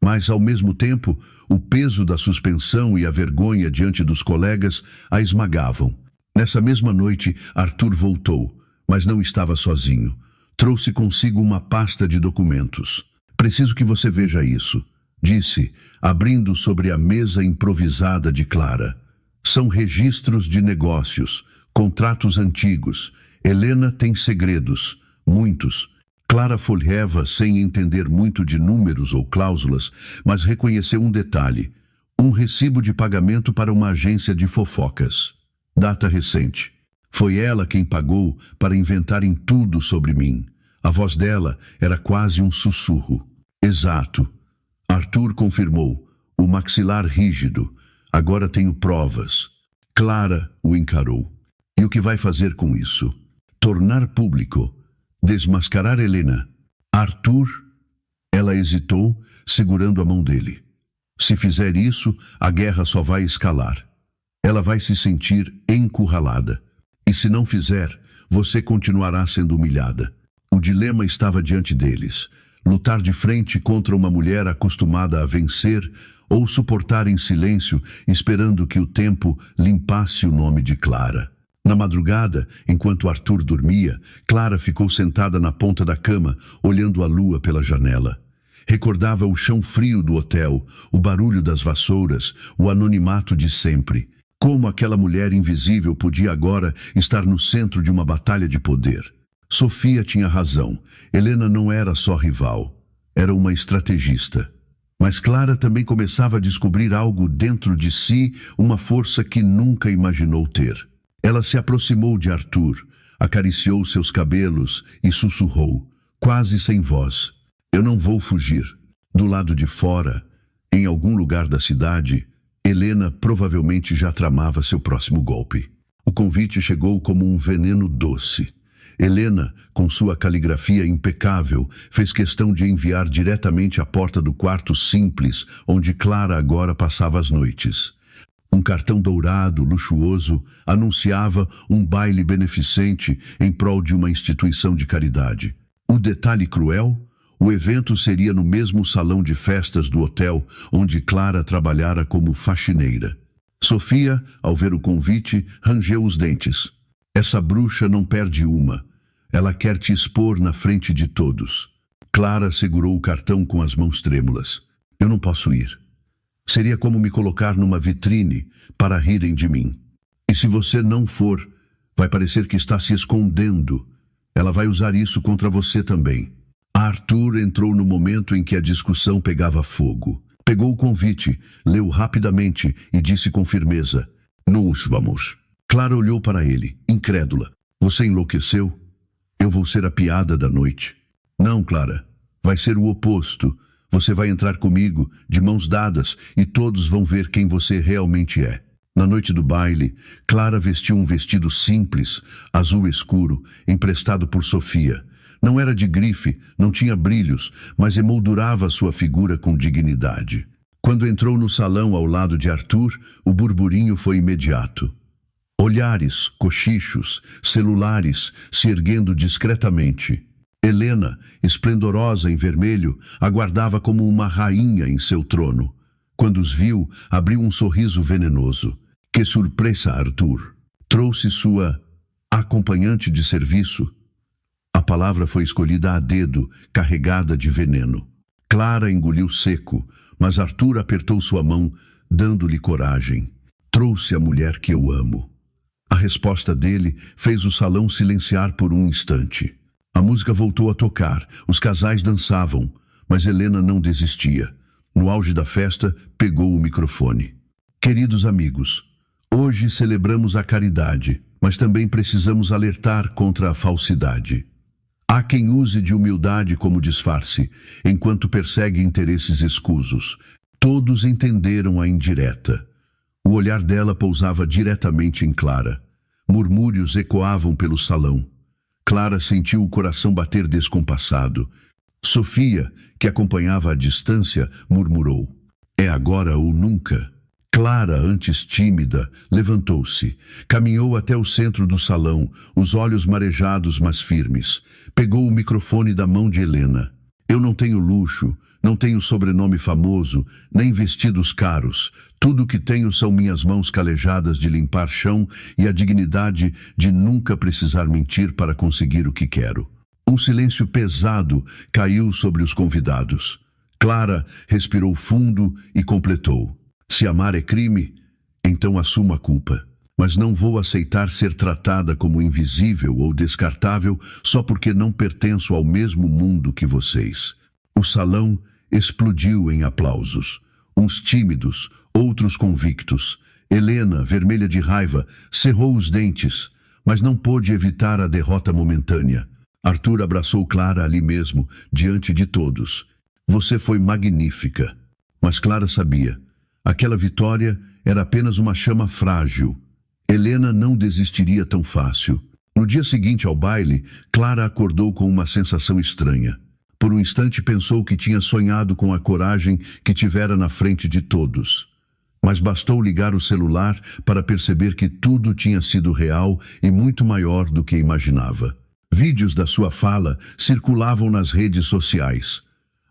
Mas, ao mesmo tempo, o peso da suspensão e a vergonha diante dos colegas a esmagavam. Nessa mesma noite, Arthur voltou, mas não estava sozinho. Trouxe consigo uma pasta de documentos. Preciso que você veja isso, disse, abrindo sobre a mesa improvisada de Clara. São registros de negócios, contratos antigos. Helena tem segredos, muitos. Clara folheava sem entender muito de números ou cláusulas, mas reconheceu um detalhe: um recibo de pagamento para uma agência de fofocas. Data recente. Foi ela quem pagou para inventarem tudo sobre mim. A voz dela era quase um sussurro. Exato. Arthur confirmou, o maxilar rígido. Agora tenho provas. Clara o encarou. E o que vai fazer com isso? Tornar público. Desmascarar Helena. Arthur? Ela hesitou, segurando a mão dele. Se fizer isso, a guerra só vai escalar. Ela vai se sentir encurralada. E se não fizer, você continuará sendo humilhada. O dilema estava diante deles. Lutar de frente contra uma mulher acostumada a vencer ou suportar em silêncio, esperando que o tempo limpasse o nome de Clara. Na madrugada, enquanto Arthur dormia, Clara ficou sentada na ponta da cama, olhando a lua pela janela. Recordava o chão frio do hotel, o barulho das vassouras, o anonimato de sempre. Como aquela mulher invisível podia agora estar no centro de uma batalha de poder? Sofia tinha razão. Helena não era só rival. Era uma estrategista. Mas Clara também começava a descobrir algo dentro de si, uma força que nunca imaginou ter. Ela se aproximou de Arthur, acariciou seus cabelos e sussurrou, quase sem voz: eu não vou fugir. Do lado de fora, em algum lugar da cidade, Helena provavelmente já tramava seu próximo golpe. O convite chegou como um veneno doce. Helena, com sua caligrafia impecável, fez questão de enviar diretamente à porta do quarto simples, onde Clara agora passava as noites. Um cartão dourado, luxuoso, anunciava um baile beneficente em prol de uma instituição de caridade. O detalhe cruel? O evento seria no mesmo salão de festas do hotel onde Clara trabalhara como faxineira. Sofia, ao ver o convite, rangeu os dentes. Essa bruxa não perde uma. Ela quer te expor na frente de todos. Clara segurou o cartão com as mãos trêmulas. Eu não posso ir. Seria como me colocar numa vitrine para rirem de mim. E se você não for, vai parecer que está se escondendo. Ela vai usar isso contra você também. Arthur entrou no momento em que a discussão pegava fogo. Pegou o convite, leu rapidamente e disse com firmeza: Nós vamos. Clara olhou para ele, incrédula. Você enlouqueceu? Eu vou ser a piada da noite. Não, Clara. Vai ser o oposto. Você vai entrar comigo, de mãos dadas, e todos vão ver quem você realmente é. Na noite do baile, Clara vestiu um vestido simples, azul escuro, emprestado por Sofia. Não era de grife, não tinha brilhos, mas emoldurava sua figura com dignidade. Quando entrou no salão ao lado de Arthur, o burburinho foi imediato. Olhares, cochichos, celulares se erguendo discretamente. Helena, esplendorosa em vermelho, aguardava como uma rainha em seu trono. Quando os viu, abriu um sorriso venenoso. Que surpresa, Arthur! Trouxe sua acompanhante de serviço. A palavra foi escolhida a dedo, carregada de veneno. Clara engoliu seco, mas Arthur apertou sua mão, dando-lhe coragem. Trouxe a mulher que eu amo. A resposta dele fez o salão silenciar por um instante. A música voltou a tocar, os casais dançavam, mas Helena não desistia. No auge da festa, pegou o microfone. Queridos amigos, hoje celebramos a caridade, mas também precisamos alertar contra a falsidade. Há quem use de humildade como disfarce, enquanto persegue interesses escusos. Todos entenderam a indireta. O olhar dela pousava diretamente em Clara. Murmúrios ecoavam pelo salão. Clara sentiu o coração bater descompassado. Sofia, que acompanhava à distância, murmurou: é agora ou nunca. Clara, antes tímida, levantou-se, caminhou até o centro do salão, os olhos marejados mas firmes. Pegou o microfone da mão de Helena. Eu não tenho luxo, Não tenho sobrenome famoso, nem vestidos caros. Tudo o que tenho são minhas mãos calejadas de limpar chão e a dignidade de nunca precisar mentir para conseguir o que quero. Um silêncio pesado caiu sobre os convidados. Clara respirou fundo e completou. Se amar é crime, então assumo a culpa. Mas não vou aceitar ser tratada como invisível ou descartável só porque não pertenço ao mesmo mundo que vocês. O salão explodiu em aplausos. Uns tímidos, outros convictos. Helena, vermelha de raiva, cerrou os dentes, mas não pôde evitar a derrota momentânea. Arthur abraçou Clara ali mesmo, diante de todos. Você foi magnífica. Mas Clara sabia. Aquela vitória era apenas uma chama frágil. Helena não desistiria tão fácil. No dia seguinte ao baile, Clara acordou com uma sensação estranha. Por um instante pensou que tinha sonhado com a coragem que tivera na frente de todos. Mas bastou ligar o celular para perceber que tudo tinha sido real e muito maior do que imaginava. Vídeos da sua fala circulavam nas redes sociais.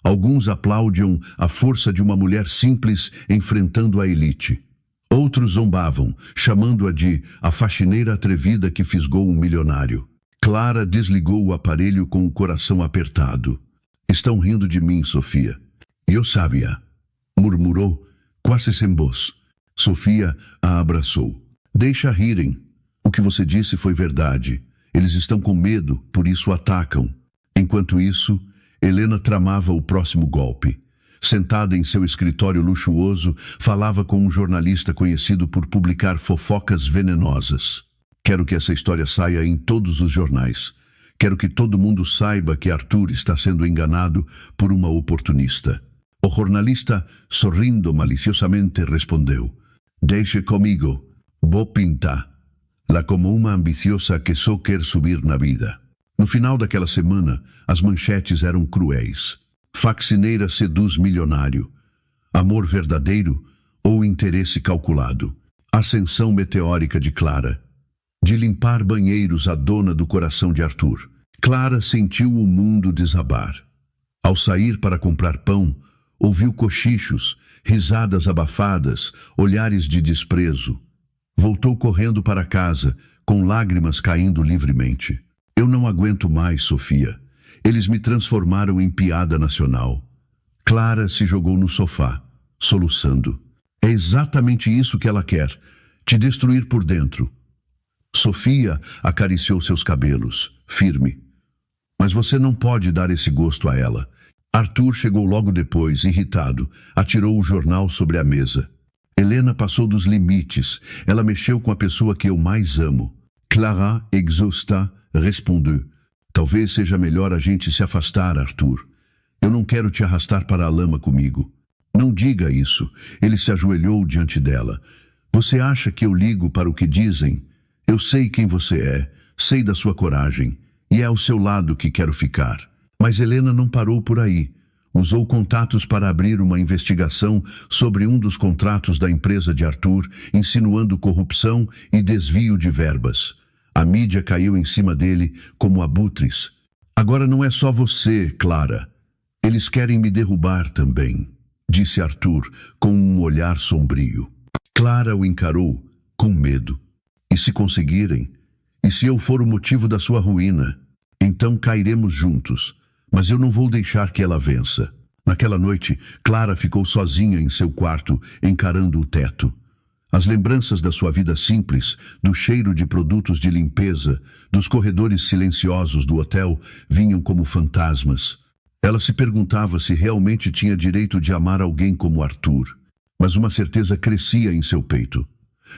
Alguns aplaudiam a força de uma mulher simples enfrentando a elite. Outros zombavam, chamando-a de a faxineira atrevida que fisgou um milionário. Clara desligou o aparelho com o coração apertado. Estão rindo de mim, Sofia. Eu sabia, murmurou, quase sem voz. Sofia a abraçou. Deixa rirem. O que você disse foi verdade. Eles estão com medo, por isso atacam. Enquanto isso, Helena tramava o próximo golpe. Sentada em seu escritório luxuoso, falava com um jornalista conhecido por publicar fofocas venenosas. Quero que essa história saia em todos os jornais. Quero que todo mundo saiba que Arthur está sendo enganado por uma oportunista. O jornalista, sorrindo maliciosamente, respondeu: Deixe comigo, vou pintar. Lá como uma ambiciosa que só quer subir na vida. No final daquela semana, as manchetes eram cruéis. Faxineira seduz milionário. Amor verdadeiro ou interesse calculado. Ascensão meteórica de Clara. De limpar banheiros a dona do coração de Arthur. Clara sentiu o mundo desabar. Ao sair para comprar pão, ouviu cochichos, risadas abafadas, olhares de desprezo. Voltou correndo para casa, com lágrimas caindo livremente. Eu não aguento mais, Sofia. Eles me transformaram em piada nacional. Clara se jogou no sofá, soluçando. É exatamente isso que ela quer, te destruir por dentro. Sofia acariciou seus cabelos, firme. Mas você não pode dar esse gosto a ela. Arthur chegou logo depois, irritado, atirou o jornal sobre a mesa. Helena passou dos limites, ela mexeu com a pessoa que eu mais amo. Clara, exausta, respondeu. Talvez seja melhor a gente se afastar, Arthur. Eu não quero te arrastar para a lama comigo. Não diga isso. Ele se ajoelhou diante dela. Você acha que eu ligo para o que dizem? Eu sei quem você é, sei da sua coragem, e é ao seu lado que quero ficar. Mas Helena não parou por aí. Usou contatos para abrir uma investigação sobre um dos contratos da empresa de Arthur, insinuando corrupção e desvio de verbas. A mídia caiu em cima dele como abutres. Agora não é só você, Clara. Eles querem me derrubar também, disse Arthur com um olhar sombrio. Clara o encarou com medo. E se conseguirem? E se eu for o motivo da sua ruína? Então cairemos juntos. Mas eu não vou deixar que ela vença. Naquela noite, Clara ficou sozinha em seu quarto, encarando o teto. As lembranças da sua vida simples, do cheiro de produtos de limpeza, dos corredores silenciosos do hotel, vinham como fantasmas. Ela se perguntava se realmente tinha direito de amar alguém como Arthur. Mas uma certeza crescia em seu peito.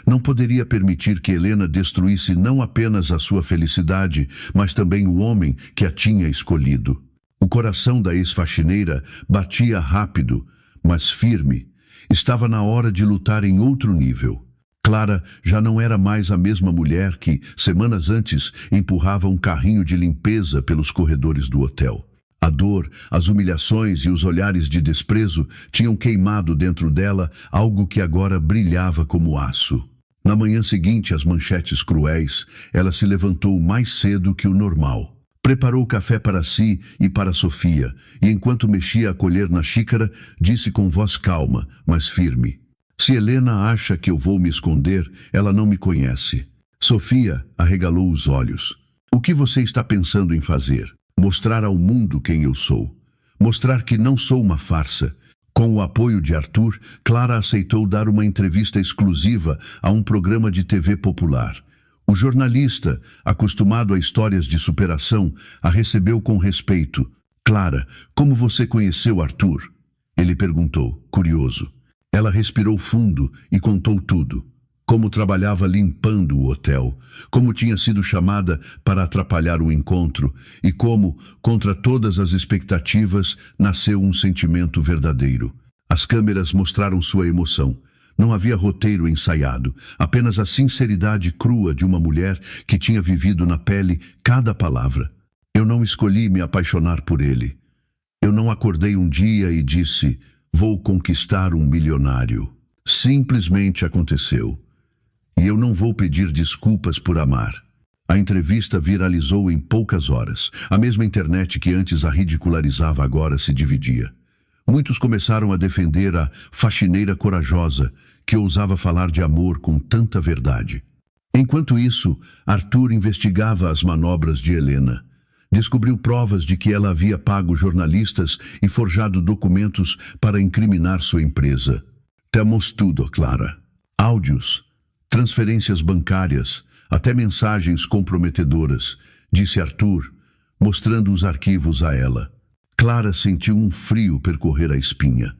Não poderia permitir que Helena destruísse não apenas a sua felicidade, mas também o homem que a tinha escolhido. O coração da ex-faxineira batia rápido, mas firme. Estava na hora de lutar em outro nível. Clara já não era mais a mesma mulher que, semanas antes, empurrava um carrinho de limpeza pelos corredores do hotel. A dor, as humilhações e os olhares de desprezo tinham queimado dentro dela algo que agora brilhava como aço. Na manhã seguinte às manchetes cruéis, ela se levantou mais cedo que o normal. Preparou café para si e para Sofia, e enquanto mexia a colher na xícara, disse com voz calma, mas firme: Se Helena acha que eu vou me esconder, ela não me conhece. Sofia arregalou os olhos. O que você está pensando em fazer? Mostrar ao mundo quem eu sou. Mostrar que não sou uma farsa. Com o apoio de Arthur, Clara aceitou dar uma entrevista exclusiva a um programa de TV popular. O jornalista, acostumado a histórias de superação, a recebeu com respeito. Clara, como você conheceu Arthur? Ele perguntou, curioso. Ela respirou fundo e contou tudo. Como trabalhava limpando o hotel, como tinha sido chamada para atrapalhar o encontro e como, contra todas as expectativas, nasceu um sentimento verdadeiro. As câmeras mostraram sua emoção. Não havia roteiro ensaiado, apenas a sinceridade crua de uma mulher que tinha vivido na pele cada palavra. Eu não escolhi me apaixonar por ele. Eu não acordei um dia e disse, vou conquistar um milionário. Simplesmente aconteceu. E eu não vou pedir desculpas por amar. A entrevista viralizou em poucas horas. A mesma internet que antes a ridicularizava agora se dividia. Muitos começaram a defender a faxineira corajosa, que ousava falar de amor com tanta verdade. Enquanto isso, Arthur investigava as manobras de Helena. Descobriu provas de que ela havia pago jornalistas e forjado documentos para incriminar sua empresa. Temos tudo, Clara. Áudios, transferências bancárias, até mensagens comprometedoras, disse Arthur, mostrando os arquivos a ela. Clara sentiu um frio percorrer a espinha.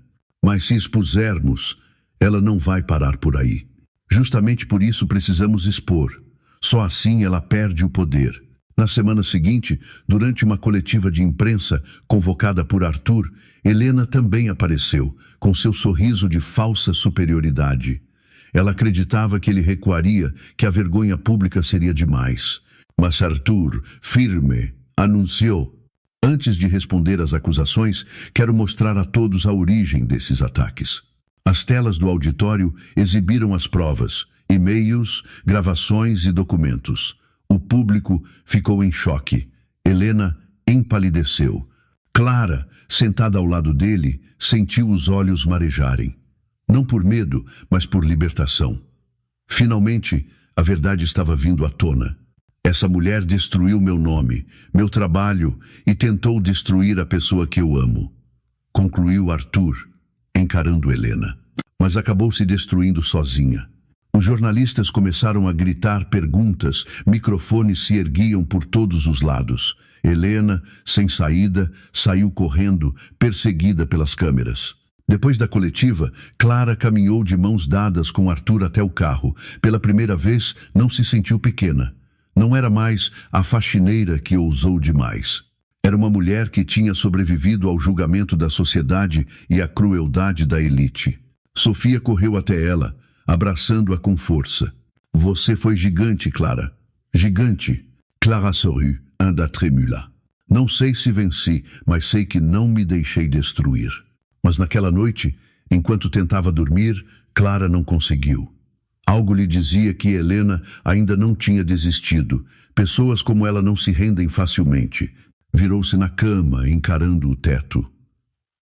Mas se expusermos, ela não vai parar por aí. Justamente por isso precisamos expor. Só assim ela perde o poder. Na semana seguinte, durante uma coletiva de imprensa convocada por Arthur, Helena também apareceu, com seu sorriso de falsa superioridade. Ela acreditava que ele recuaria, que a vergonha pública seria demais. Mas Arthur, firme, anunciou: antes de responder às acusações, quero mostrar a todos a origem desses ataques. As telas do auditório exibiram as provas, e-mails, gravações e documentos. O público ficou em choque. Helena empalideceu. Clara, sentada ao lado dele, sentiu os olhos marejarem. Não por medo, mas por libertação. Finalmente, a verdade estava vindo à tona. Essa mulher destruiu meu nome, meu trabalho e tentou destruir a pessoa que eu amo. Concluiu Arthur, encarando Helena. Mas acabou se destruindo sozinha. Os jornalistas começaram a gritar perguntas, microfones se erguiam por todos os lados. Helena, sem saída, saiu correndo, perseguida pelas câmeras. Depois da coletiva, Clara caminhou de mãos dadas com Arthur até o carro. Pela primeira vez, não se sentiu pequena. Não era mais a faxineira que ousou demais. Era uma mulher que tinha sobrevivido ao julgamento da sociedade e à crueldade da elite. Sofia correu até ela, abraçando-a com força. Você foi gigante, Clara. Gigante. Clara sorriu, ainda trêmula. Não sei se venci, mas sei que não me deixei destruir. Mas naquela noite, enquanto tentava dormir, Clara não conseguiu. Algo lhe dizia que Helena ainda não tinha desistido. Pessoas como ela não se rendem facilmente. Virou-se na cama, encarando o teto.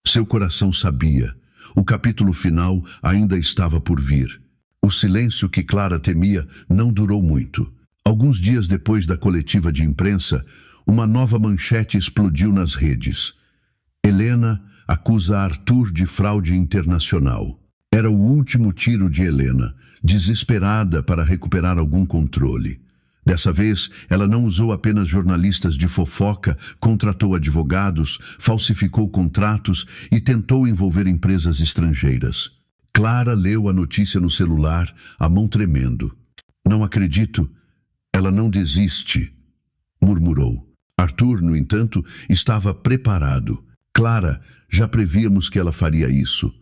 Seu coração sabia. O capítulo final ainda estava por vir. O silêncio que Clara temia não durou muito. Alguns dias depois da coletiva de imprensa, uma nova manchete explodiu nas redes. Helena acusa Arthur de fraude internacional. Era o último tiro de Helena, desesperada para recuperar algum controle. Dessa vez, ela não usou apenas jornalistas de fofoca, contratou advogados, falsificou contratos e tentou envolver empresas estrangeiras. Clara leu a notícia no celular, a mão tremendo. Não acredito. Ela não desiste, murmurou. Arthur, no entanto, estava preparado. Clara, já prevíamos que ela faria isso.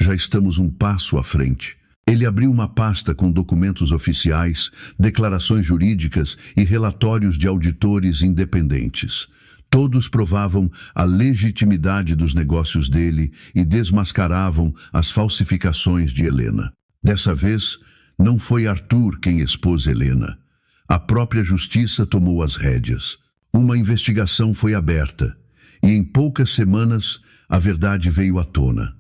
Já estamos um passo à frente. Ele abriu uma pasta com documentos oficiais, declarações jurídicas e relatórios de auditores independentes. Todos provavam a legitimidade dos negócios dele e desmascaravam as falsificações de Helena. Dessa vez, não foi Arthur quem expôs Helena. A própria justiça tomou as rédeas. Uma investigação foi aberta e em poucas semanas a verdade veio à tona.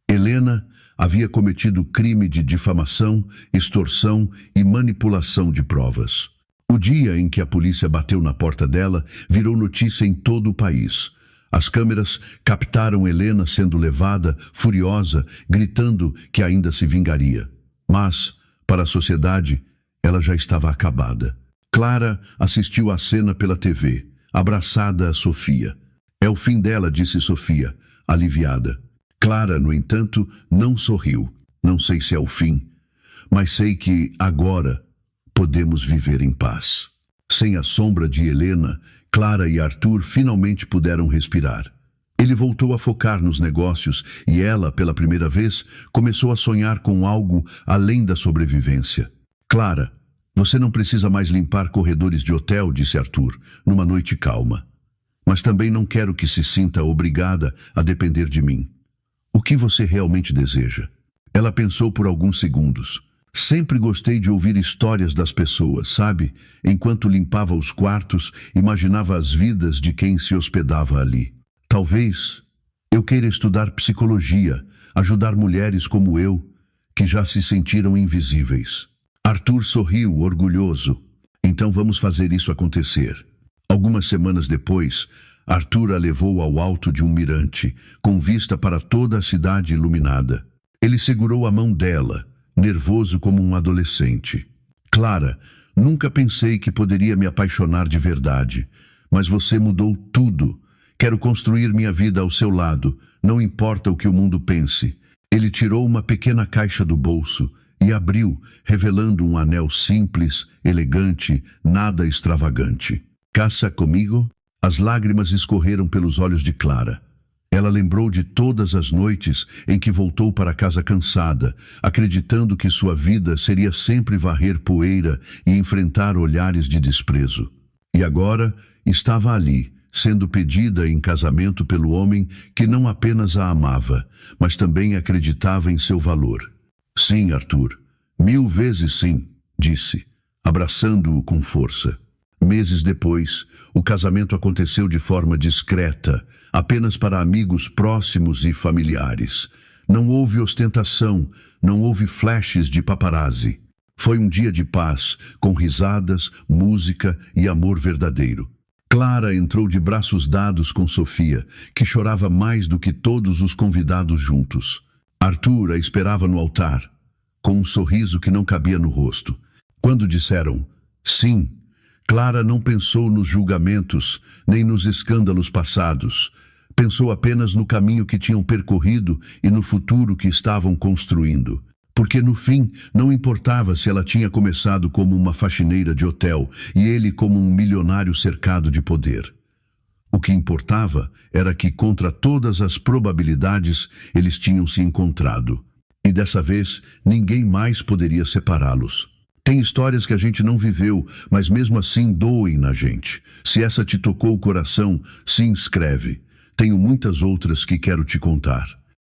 Helena havia cometido crime de difamação, extorsão e manipulação de provas. O dia em que a polícia bateu na porta dela virou notícia em todo o país. As câmeras captaram Helena sendo levada, furiosa, gritando que ainda se vingaria. Mas, para a sociedade, ela já estava acabada. Clara assistiu à cena pela TV, abraçada a Sofia. É o fim dela, disse Sofia, aliviada. Clara, no entanto, não sorriu. Não sei se é o fim, mas sei que, agora, podemos viver em paz. Sem a sombra de Helena, Clara e Arthur finalmente puderam respirar. Ele voltou a focar nos negócios e ela, pela primeira vez, começou a sonhar com algo além da sobrevivência. Clara, você não precisa mais limpar corredores de hotel, disse Arthur, numa noite calma. Mas também não quero que se sinta obrigada a depender de mim. O que você realmente deseja? Ela pensou por alguns segundos. Sempre gostei de ouvir histórias das pessoas, sabe? Enquanto limpava os quartos, imaginava as vidas de quem se hospedava ali. Talvez eu queira estudar psicologia, ajudar mulheres como eu, que já se sentiram invisíveis. Arthur sorriu, orgulhoso. Então vamos fazer isso acontecer. Algumas semanas depois, Arthur a levou ao alto de um mirante, com vista para toda a cidade iluminada. Ele segurou a mão dela, nervoso como um adolescente. Clara, nunca pensei que poderia me apaixonar de verdade, mas você mudou tudo. Quero construir minha vida ao seu lado, não importa o que o mundo pense. Ele tirou uma pequena caixa do bolso e abriu, revelando um anel simples, elegante, nada extravagante. Casa comigo? As lágrimas escorreram pelos olhos de Clara. Ela lembrou de todas as noites em que voltou para casa cansada, acreditando que sua vida seria sempre varrer poeira e enfrentar olhares de desprezo. E agora estava ali, sendo pedida em casamento pelo homem que não apenas a amava, mas também acreditava em seu valor. Sim, Arthur, 1000 vezes sim, disse, abraçando-o com força. Meses depois, o casamento aconteceu de forma discreta, apenas para amigos próximos e familiares. Não houve ostentação, não houve flashes de paparazzi. Foi um dia de paz, com risadas, música e amor verdadeiro. Clara entrou de braços dados com Sofia, que chorava mais do que todos os convidados juntos. Arthur a esperava no altar, com um sorriso que não cabia no rosto. Quando disseram sim, Clara não pensou nos julgamentos, nem nos escândalos passados. Pensou apenas no caminho que tinham percorrido e no futuro que estavam construindo. Porque no fim, não importava se ela tinha começado como uma faxineira de hotel e ele como um milionário cercado de poder. O que importava era que, contra todas as probabilidades, eles tinham se encontrado. E dessa vez, ninguém mais poderia separá-los. Tem histórias que a gente não viveu, mas mesmo assim doem na gente. Se essa te tocou o coração, se inscreve. Tenho muitas outras que quero te contar.